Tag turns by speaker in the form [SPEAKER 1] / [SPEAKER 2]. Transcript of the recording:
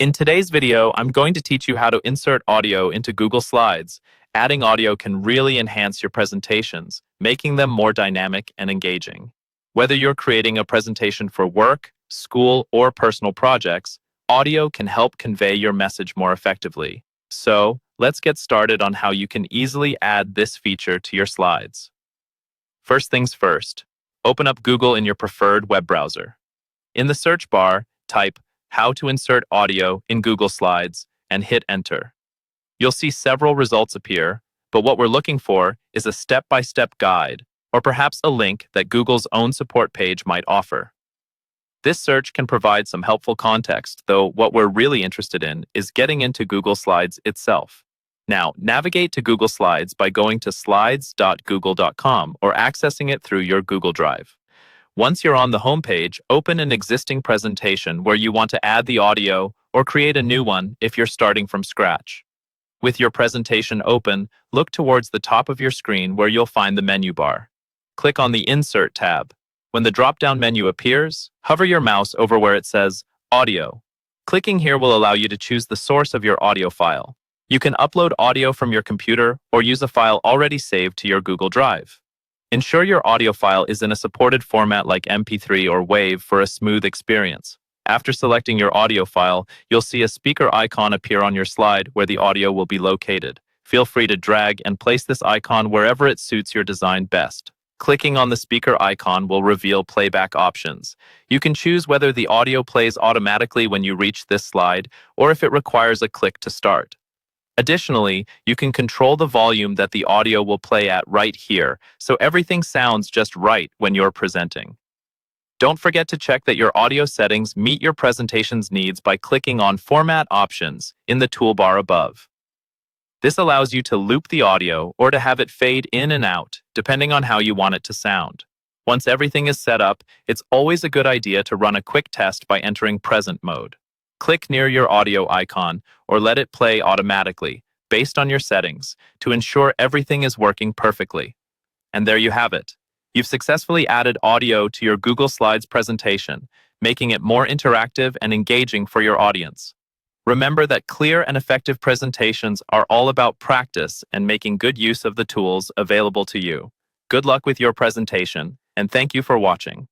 [SPEAKER 1] In today's video, I'm going to teach you how to insert audio into Google Slides. Adding audio can really enhance your presentations, making them more dynamic and engaging. Whether you're creating a presentation for work, school, or personal projects, audio can help convey your message more effectively. So, let's get started on how you can easily add this feature to your slides. First things first, open up Google in your preferred web browser. In the search bar, type "How to insert audio in Google Slides" and hit enter. You'll see several results appear, but what we're looking for is a step-by-step guide, or perhaps a link that Google's own support page might offer. This search can provide some helpful context, though what we're really interested in is getting into Google Slides itself. Now, navigate to Google Slides by going to slides.google.com or accessing it through your Google Drive. Once you're on the home page, open an existing presentation where you want to add the audio or create a new one if you're starting from scratch. With your presentation open, look towards the top of your screen where you'll find the menu bar. Click on the Insert tab. When the drop-down menu appears, hover your mouse over where it says Audio. Clicking here will allow you to choose the source of your audio file. You can upload audio from your computer or use a file already saved to your Google Drive. Ensure your audio file is in a supported format like MP3 or WAV for a smooth experience. After selecting your audio file, you'll see a speaker icon appear on your slide where the audio will be located. Feel free to drag and place this icon wherever it suits your design best. Clicking on the speaker icon will reveal playback options. You can choose whether the audio plays automatically when you reach this slide or if it requires a click to start. Additionally, you can control the volume that the audio will play at right here, so everything sounds just right when you're presenting. Don't forget to check that your audio settings meet your presentation's needs by clicking on Format Options in the toolbar above. This allows you to loop the audio or to have it fade in and out, depending on how you want it to sound. Once everything is set up, it's always a good idea to run a quick test by entering Present mode. Click near your audio icon or let it play automatically, based on your settings, to ensure everything is working perfectly. And there you have it. You've successfully added audio to your Google Slides presentation, making it more interactive and engaging for your audience. Remember that clear and effective presentations are all about practice and making good use of the tools available to you. Good luck with your presentation, and thank you for watching.